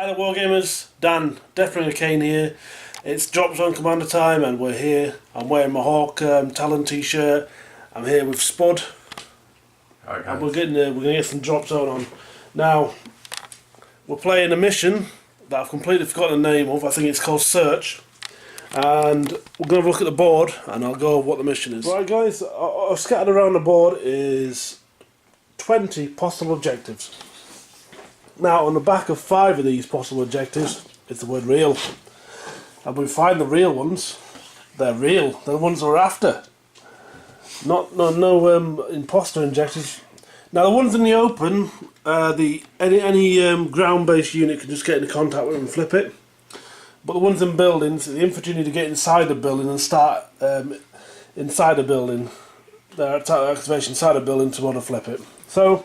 Hi there Wargamers, Dan, DeathBringa Cain here. It's Dropzone Commander time and we're here. I'm wearing my Hawk Talon t-shirt. I'm here with Spud. Hi guys. And we're going to get some Dropzone on. Now, we're playing a mission that I've completely forgotten the name of. I think it's called Search. And we're going to look at the board and I'll go over what the mission is. Right guys, scattered around the board is 20 possible objectives. Now, on the back of 5 of these possible objectives is the word real. And we find the real ones, they're real. They're the ones we're after. No imposter objectives. Now, the ones in the open, any ground-based unit can just get into contact with them and flip it. But the ones in buildings, the infantry need to get inside the building and start inside the building. Their activation inside the building to want to flip it. So,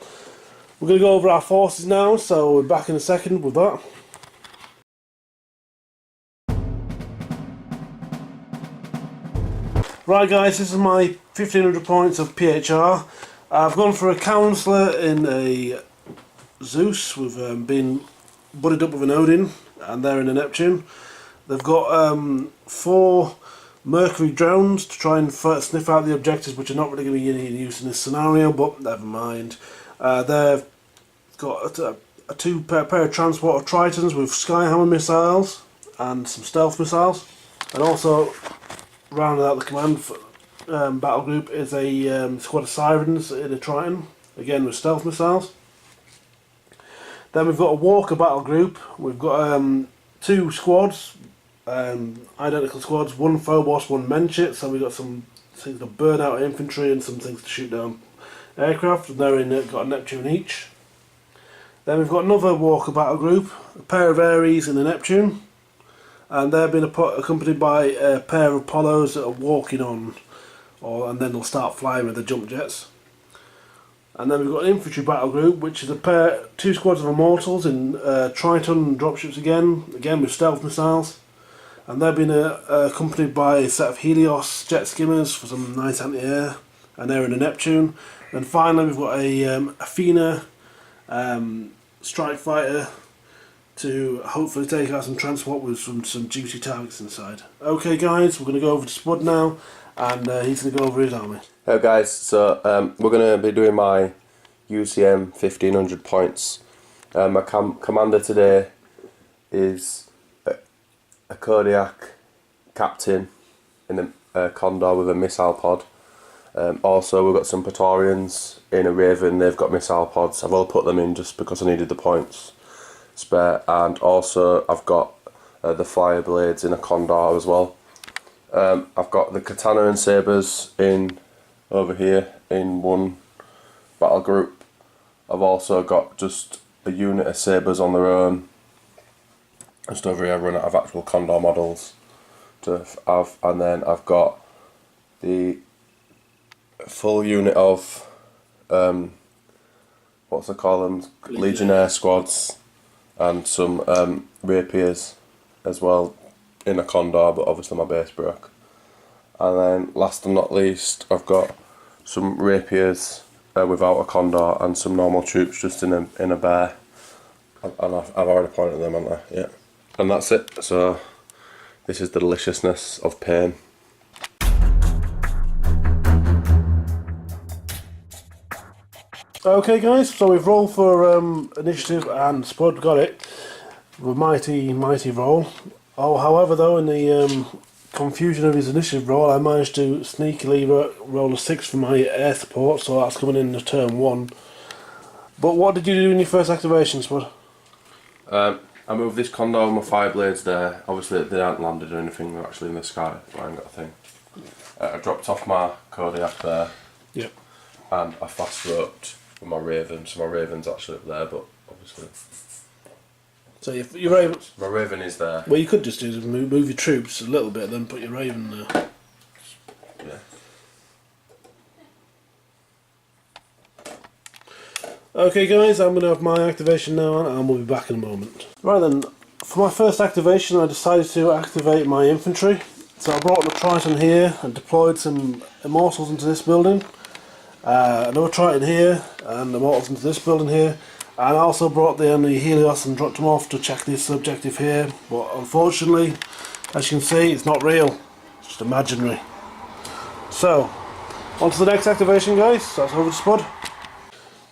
we're going to go over our forces now, so we're back in a second with that. Right guys, this is my 1500 points of PHR. I've gone for a counsellor in a Zeus. We've been buddied up with an Odin, and they're in a Neptune. They've got 4 Mercury drones to try and sniff out the objectives, which are not really going to be any use in this scenario, but never mind. They've got a pair of transporter Tritons with Skyhammer missiles and some stealth missiles, and also rounding out the command battle group is a squad of Sirens in a Triton, again with stealth missiles. Then we've got a Walker battle group. We've got 2 squads, identical squads, 1 Phobos, 1 Menchit, so we've got some things to burn out infantry and some things to shoot down aircraft, and they're got a Neptune each. Then we've got another Walker battle group, a pair of Ares and a Neptune, and they're being accompanied by a pair of Apollos that are walking on, and then they'll start flying with the jump jets. And then we've got an infantry battle group, which is 2 squads of Immortals in Triton and dropships again with stealth missiles, and they're being accompanied by a set of Helios jet skimmers for some nice anti-air, and they're in a Neptune. And finally we've got a Athena strike fighter to hopefully take out some transport with some juicy targets inside. Okay guys, we're going to go over to Spud now, and he's going to go over his army. Hello guys, so we're going to be doing my UCM 1500 points. My commander today is a Kodiak captain in a Condor with a missile pod. Also we've got some Praetorians in a Raven, they've got missile pods. I've all put them in just because I needed the points spare, and also I've got the Flyer Blades in a Condor as well. I've got the Katana and Sabres in over here in 1 battle group. I've also got just a unit of Sabres on their own just over here, run out of actual Condor models to have, and then I've got the full unit of what's they call them, Legionnaire squads, and some rapiers as well in a Condor, but obviously my base broke. And then last and not least, I've got some rapiers without a Condor and some normal troops just in a bear, and I've already pointed them, haven't I? Yeah. And that's it. So this is the deliciousness of pain. Okay guys, so we've rolled for initiative and Spud got it with a mighty roll. However though, in the confusion of his initiative roll, I managed to sneakily roll a 6 for my air support, so that's coming in the turn 1. But what did you do in your first activation, Spud? I moved this Condor with my Fire Blades there. Obviously they aren't landed or anything, they're actually in the sky, so I ain't got a thing. I dropped off my Kodiak there. Yep. And I fast roped with my Raven, so my Raven's actually up there, but obviously. So your Raven. My Raven is there. Well, you could just do is move your troops a little bit, then put your Raven there. Yeah. Okay, guys, I'm going to have my activation now, and we'll be back in a moment. Right then, for my first activation, I decided to activate my infantry. So I brought the Triton here and deployed some Immortals into this building. Another Triton here and Immortals into this building here. And I also brought the Helios and dropped them off to check this objective here, but unfortunately, as you can see, it's not real, it's just imaginary. So, on to the next activation, guys. So that's over to Spud.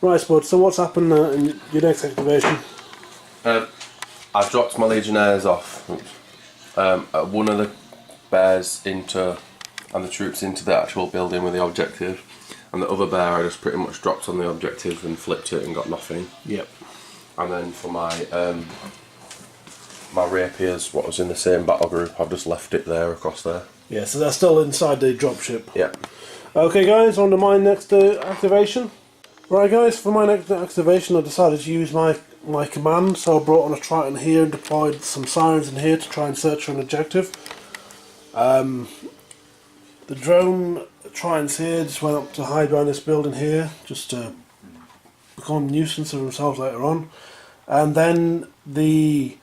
Right, Spud, so what's happened in your next activation? I've dropped my Legionnaires off. One of the bears into, and the troops into the actual building with the objective. And the other bear I just pretty much dropped on the objective and flipped it and got nothing. Yep. And then for my my rapiers, what was in the same battle group, I've just left it there across there. Yeah, so they're still inside the dropship. Yeah. Okay guys, on to my next activation. Right guys, for my next activation I decided to use my command, so I brought on a Triton here and deployed some sirens in here to try and search for an objective. The drone Tritons here just went up to hide behind this building here, just to become a nuisance of themselves later on. And then the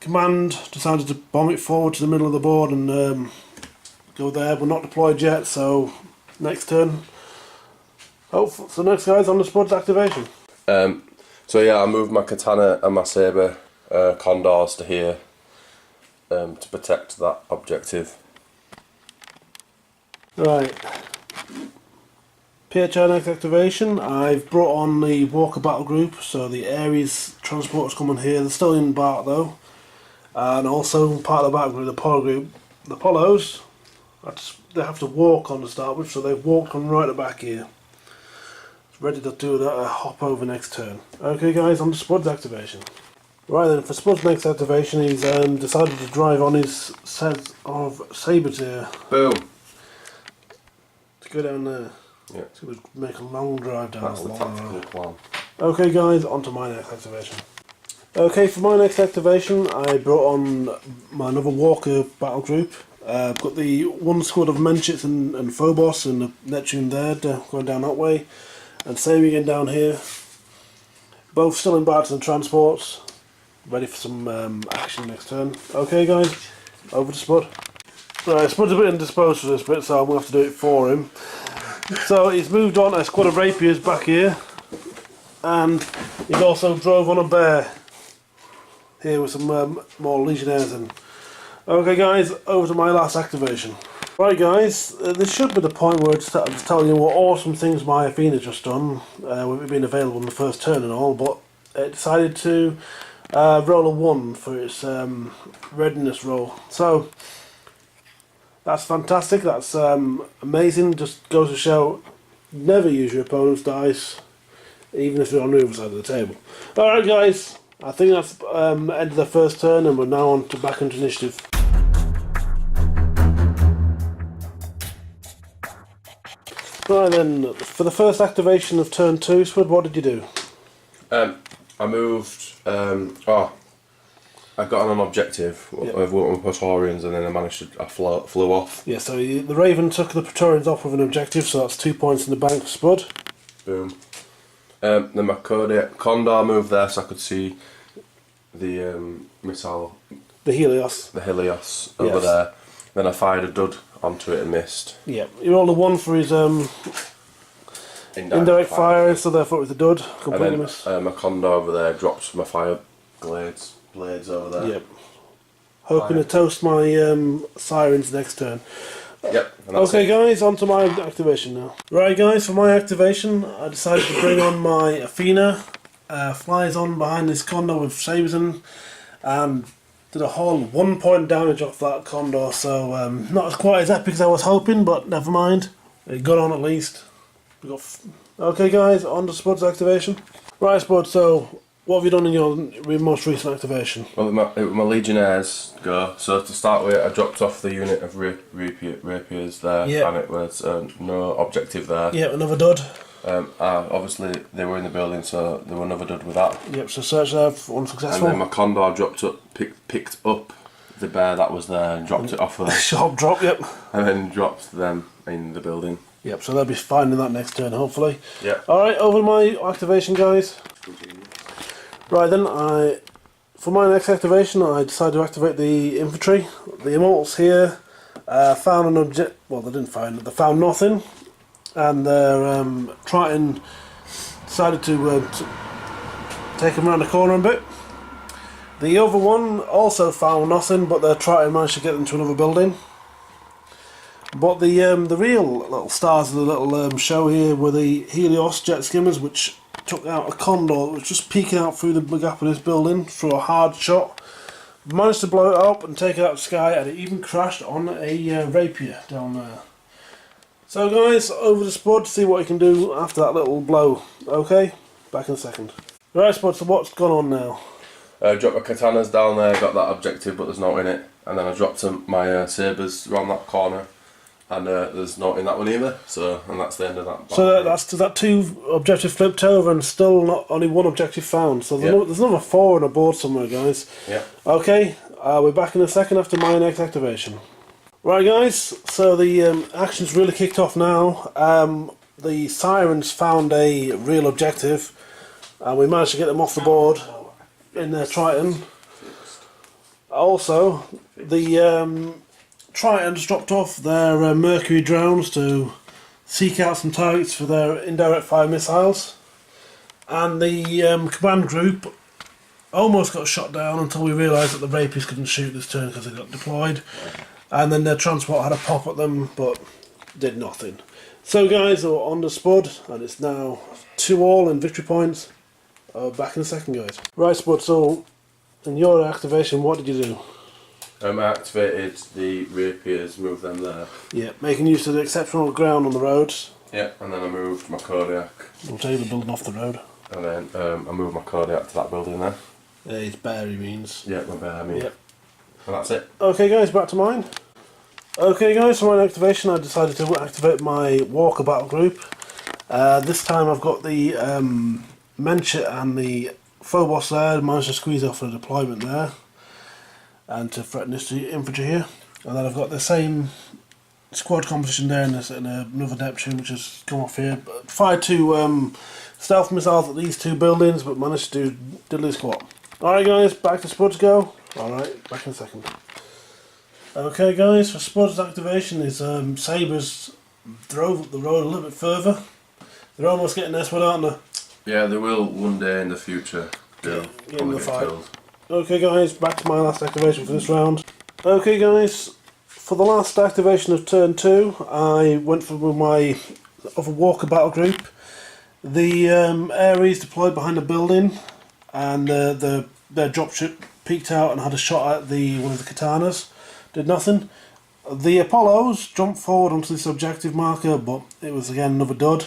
command decided to bomb it forward to the middle of the board and go there. We're not deployed yet, so next turn. Oh, so next guys on the Spud's activation. So yeah, I moved my katana and my saber condors to here to protect that objective. Right. PHR next activation. I've brought on the Walker battle group, so the Ares transporters coming here. They're still in Bart though, and also part of the battle group, the Polo group, the Polos. They have to walk on to start with, so they've walked on right at the back here. Ready to do a hop over next turn. Okay guys, on to Spud's activation. Right then, for Spud's next activation, he's decided to drive on his set of sabres here. Boom. To go down there. Yeah. So we'll make a long drive down. That's the tactical plan. Okay guys, on to my next activation. Okay, for my next activation, I brought on another Walker battle group. I've got the one squad of Menchits and Phobos and the Neptune there, going down that way. And same again down here. Both still in barracks and transports. Ready for some action next turn. Okay guys, over to Spud. Right, Spud's a bit indisposed for this bit, so I'm going to have to do it for him. So he's moved on a squad of Rapiers back here. And he's also drove on a bear. Here with some more Legionnaires in. Okay guys, over to my last activation. Right guys, this should be the point where I'm just telling you what awesome things my Athena's just done, with it being available in the first turn and all, but it decided to roll a 1 for its readiness roll. So, that's fantastic, that's amazing, just goes to show, never use your opponent's dice, even if you're on the other side of the table. Alright guys, I think that's end of the first turn and we're now on to back into initiative. Right then, for the first activation of turn 2, Spud, what did you do? I moved. I got on an objective with one of my Praetorians, and then I flew off. Yeah, so the Raven took the Praetorians off with an objective, so that's 2 points in the bank for Spud. Boom. Then my Condor moved there, so I could see the missile. The Helios. The Helios over there. Then I fired a dud onto it and missed. Yeah, he rolled a 1 for his indirect fire, so therefore it was a dud. Completely missed. My Condor over there dropped my fire blades over there. Yep. Hoping to toast my sirens next turn. Yep. Okay guys, on to my activation now. Right guys, for my activation I decided to bring on my Athena. Flies on behind this Condor with sabres in, and did a whole 1 point damage off that Condor, so not quite as epic as I was hoping, but never mind. It got on at least. Okay guys, on to Spud's activation. Right Spud, so what have you done in your most recent activation? Well, my Legionnaires go. So to start with, I dropped off the unit of rapiers there, and it was no objective there. Yep, another dud. Obviously they were in the building, so there were another dud with that. Yep, so search there, unsuccessful. And then my Condor picked up the bear that was there and dropped it off there. Sharp drop, yep. And then dropped them in the building. Yep, so they'll be finding that next turn, hopefully. Yep. Alright, over to my activation, guys. Right then, for my next activation, I decided to activate the infantry. The Immortals here found an object. Well, they didn't find it. They found nothing, and their Triton decided to take them around the corner a bit. The other one also found nothing, but they're trying to manage to get into another building. But the real little stars of the little show here were the Helios jet skimmers, which took out a condor that was just peeking out through the gap of this building through a hard shot. Managed to blow it up and take it out of the sky, and it even crashed on a rapier down there. So guys, over to Spud to see what he can do after that little blow. Okay, back in a second. Right Spud, so what's gone on now? Dropped my katanas down there, got that objective but there's no in it. And then I dropped my sabres around that corner. And there's not in that one either, so and that's the end of that. So that's that 2 objectives flipped over and still not only 1 objective found. So there's another 4 on a board somewhere, guys. Yeah. Okay, we're back in a second after my next activation. Right, guys. So the action's really kicked off now. The sirens found a real objective, and we managed to get them off the board in their Triton. Also, the Tritons dropped off their Mercury drones to seek out some targets for their indirect fire missiles, and the command group almost got shot down until we realised that the rapiers couldn't shoot this turn because they got deployed, and then their transport had a pop at them but did nothing. So guys, we're on the Spud, and it's now 2-all in victory points. Back in a second, guys. Right Spud, so in your activation what did you do? I activated the rapiers, moved them there. Yeah, making use of the exceptional ground on the roads. Yeah, and then I moved my Kodiak. We'll take the building off the road. And then I moved my Kodiak to that building there. It's bear, he means. Yeah, my bear, I mean. Yep. And that's it. Okay guys, back to mine. Okay guys, for my activation I decided to activate my Walker battle group. This time I've got the Menchit and the Phobos there, managed to squeeze off a deployment there. And to threaten this infantry here. And then I've got the same squad composition there in another Neptune which has come off here. Fired 2 stealth missiles at these 2 buildings, but managed to do diddly squat. Alright guys, back to Spud's go. Alright, back in a second. Okay guys, for Spud's activation his sabres drove up the road a little bit further. They're almost getting there, Spud, aren't they? Yeah, they will one day in the future. Yeah, get in the fight. Okay guys, back to my last activation for this round. Okay guys, for the last activation of turn 2, I went for my other Walker battle group. The Ares deployed behind the building, and their dropship peeked out and had a shot at one of the katanas. Did nothing. The Apollos jumped forward onto this objective marker, but it was again another dud.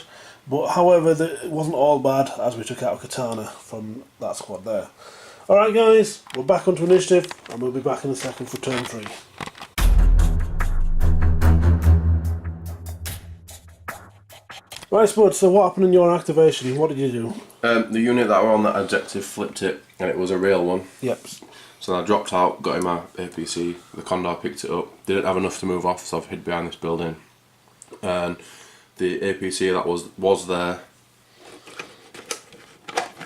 But however, it wasn't all bad as we took out a katana from that squad there. Alright guys, we're back onto initiative and we'll be back in a second for turn 3. Right Spud, so what happened in your activation? What did you do? The unit that were on that objective flipped it, and it was a real one. Yep. So I dropped out, got in my APC, the Condor picked it up, didn't have enough to move off, so I've hid behind this building. And the APC that was there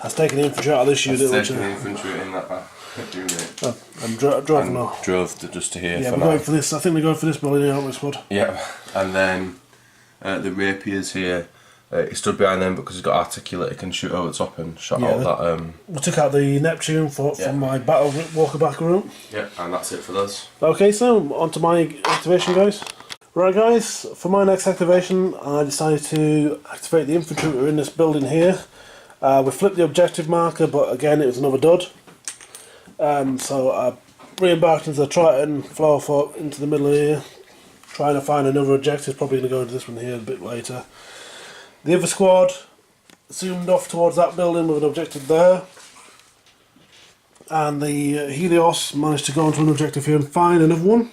has taken the infantry out of this unit. Has taken the infantry in that unit. Oh, and drove now. Drove just to here. Yeah, for we're going for this. I think we're going for this building, aren't we, Spud? Yeah, and then the rapiers here. He stood behind them because he's got articulate. He can shoot over the top and shot out that. We took out the Neptune from my Walker battle group. Yeah, and that's it for those. Okay, so on to my activation, guys. Right, guys. For my next activation, I decided to activate the infantry that are in this building here. We flipped the objective marker, but again it was another dud. So I re-embarked into the Triton, flew off into the middle here, trying to find another objective. Probably going to go into this one here a bit later. The other squad zoomed off towards that building with an objective there, and the Helios managed to go onto an objective here and find another one.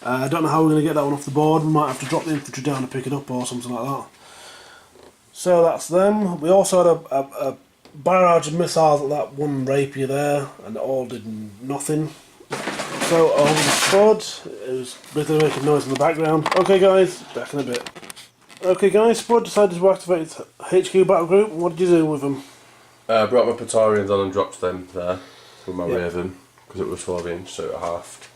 I don't know how we're going to get that one off the board. We might have to drop the infantry down to pick it up or something like that. So that's them. We also had a barrage of missiles at that one rapier there, and it all did nothing. So over the Spud, it was a bit of making noise in the background. Okay guys, back in a bit. Okay guys, Spud decided to activate HQ battle group. What did you do with them? I brought my Praetorians on and dropped them there with my Raven, because it was 12 inch, so at half.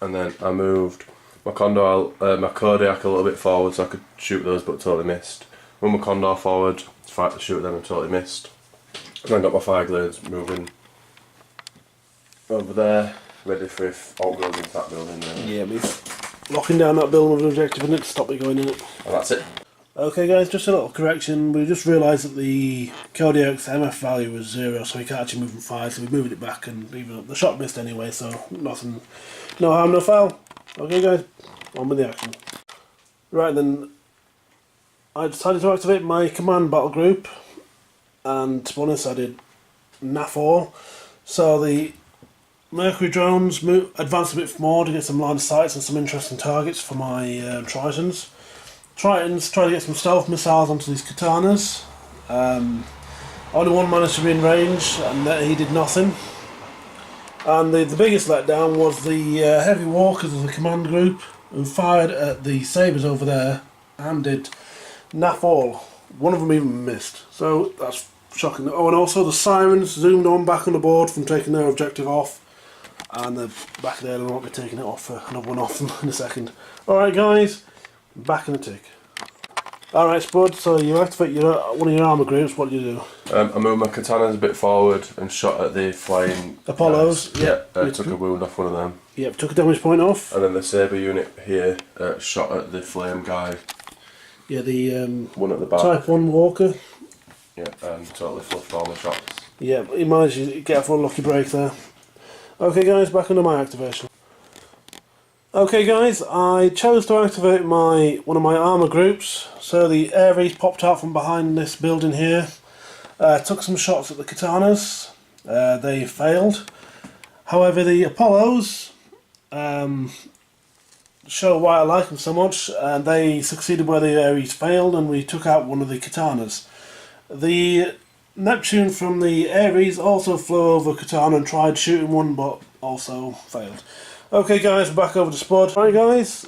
And then I moved my Condor, my Kodiak a little bit forward so I could shoot those, but totally missed. Moved my Condor forward to fight to shoot them and totally missed. And I've got my fire glades moving over there, ready for if all goes into that building. Yeah, we're locking down that building with an objective in it to stop it going in it. And that's it. Okay guys, just a little correction. We just realised that the Kodiak's MF value was 0, so we can't actually move from 5, so we moved it back and even up. The shot missed anyway, so nothing, no harm, no foul. Okay guys, on with the action. Right then, I decided to activate my command battle group, and to be honest I did naff all. So the Mercury drones advanced a bit more to get some line of sights and some interesting targets for my Tritons. Tritons try to get some stealth missiles onto these katanas. Only one managed to be in range, and he did nothing. And the biggest letdown was the heavy walkers of the command group, who fired at the sabres over there and did naff all. One of them even missed, so that's shocking. Oh, and also the sirens zoomed on back on the board from taking their objective off, and they're back there. They won't be taking it off for another one off them in a second. Alright guys, back in the tick. Alright Spud, so you activate one of your armour groups. What do you do? I moved my katanas a bit forward and shot at the flying Apollos. Yep, took a wound off one of them. Yep, took a damage point off. And then the sabre unit here shot at the flame guy. Yeah, the one at the back. Type 1 walker. Yeah, and totally fluffed all the shots. Yeah, he managed to get a full lucky break there. Okay guys, back into my activation. Okay guys, I chose to activate one of my armour groups. So the Ares popped out from behind this building here. Took some shots at the katanas. They failed. However, the Apollos show why I like them so much, and they succeeded where the Ares failed, and we took out one of the katanas. The Neptune from the Ares also flew over Katana and tried shooting one, but also failed. Okay guys, we're back over to Spud. Right guys,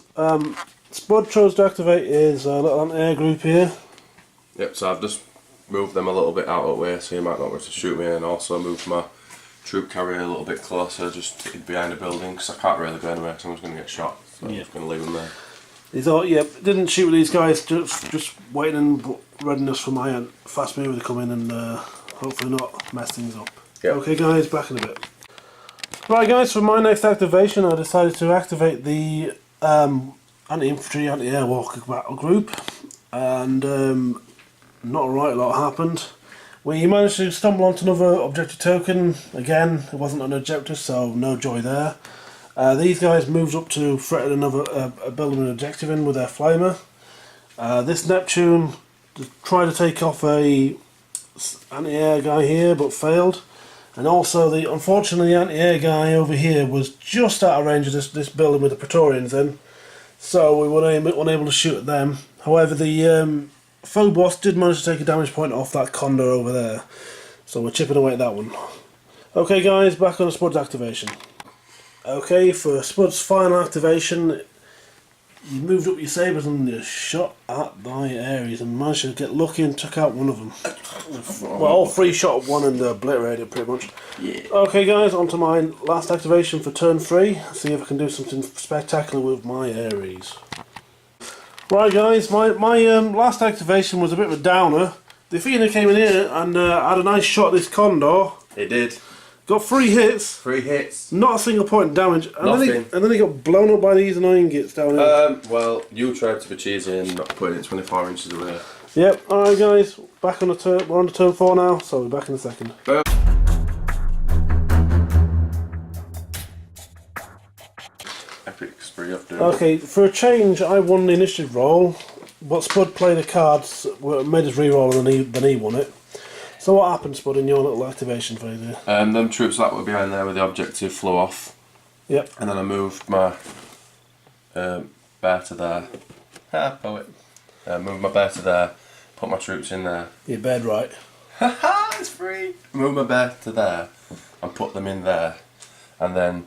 Spud chose to activate his little anti-air group here. Yep, so I've just moved them a little bit out of the way so he might not be able to shoot me, and also moved my troop carrier a little bit closer, just behind the building, because I can't really go anywhere because I'm just going to get shot. So I'm just going to leave them there. He thought, yeah, didn't shoot with these guys, just waiting in readiness for my fast mover to come in and hopefully not mess things up. Yep. Okay guys, back in a bit. Right guys, for my next activation I decided to activate the anti-infantry, anti-air walker battle group, and not a right lot happened. We managed to stumble onto another objective token. Again, it wasn't an objective, so no joy there. These guys moved up to threaten another building an objective in with their flamer. This Neptune tried to take off a anti-air guy here, but failed. And also, unfortunately, the anti-air guy over here was just out of range of this building with the Praetorians in, so we weren't able to shoot at them. However, the Phobos did manage to take a damage point off that Condor over there, so we're chipping away at that one. Okay guys, back on Spud's activation. Okay, for Spud's final activation, you moved up your sabres and you shot at thy Ares and managed to get lucky and took out one of them. Well, all three shot at one and obliterated it pretty much. Yeah. Okay guys, on to my last activation for turn 3. See if I can do something spectacular with my Ares. Right guys, my last activation was a bit of a downer. The Athena came in here and had a nice shot at this Condor. It did. Got 3 hits. 3 hits. Not a single point of damage. Nothing. And then he got blown up by these annoying gits down here. Well, you tried to be cheesy and not putting it 24 inches away. Yep, alright guys, back on the turn. We're on to turn 4 now, so we'll be back in a second. Epic spree of doom. Okay, for a change, I won the initiative roll, but Spud played the cards, made us re-roll, and then he won it. So what happened, Spud, in your little activation phase here? Them troops that were behind there with the objective flew off. Yep. And then I moved my bear to there. Poet. Moved my bear to there, put my troops in there. Your bed right. Haha, it's free! Moved my bear to there and put them in there. And then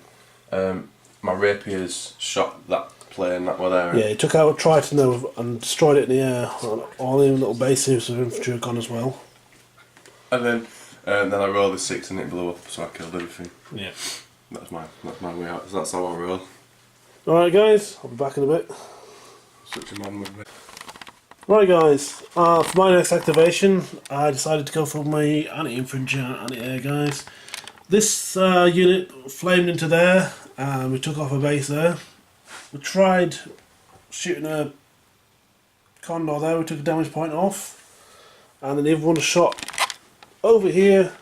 my rapiers shot that plane that were there. Yeah, he took out a Triton and destroyed it in the air. All the little bases of infantry are gone as well. And then I rolled a 6 and it blew up, so I killed everything. Yeah. That's my way out. That's how I roll. Alright guys, I'll be back in a bit. Such a man with me. Right guys, for my next activation I decided to go for my anti-infringer, anti-air guys. This unit flamed into there and we took off a base there. We tried shooting a condor there, we took a damage point off, and then the other one shot over here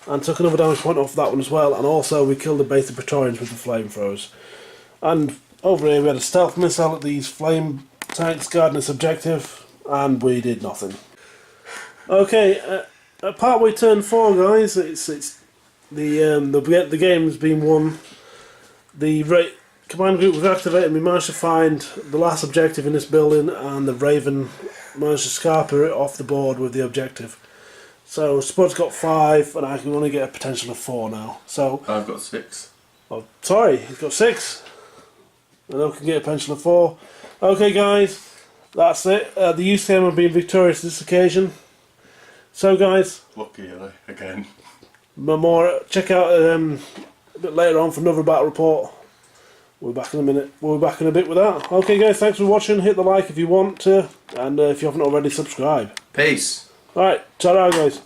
and took another damage point off that one as well, and also we killed the base of Praetorians with the flamethrowers. And over here we had a stealth missile at these flame tanks guarding this objective, and we did nothing. Okay, partway turn 4 guys, it's the game's been won. The command group was activated and we managed to find the last objective in this building, and the Raven managed to scarper it off the board with the objective. So Spud's got 5 and I can only get a potential of 4 now. So I've got 6. Oh, sorry, he's got 6. And I can get a potential of 4. Okay guys, that's it. The UCM have been victorious this occasion. So guys, Lucky again. more check out a bit later on for another battle report. We'll be back in a minute. We'll be back in a bit with that. Okay guys, thanks for watching. Hit the like if you want to, and if you haven't already, subscribe. Peace. Alright, ta-ra guys.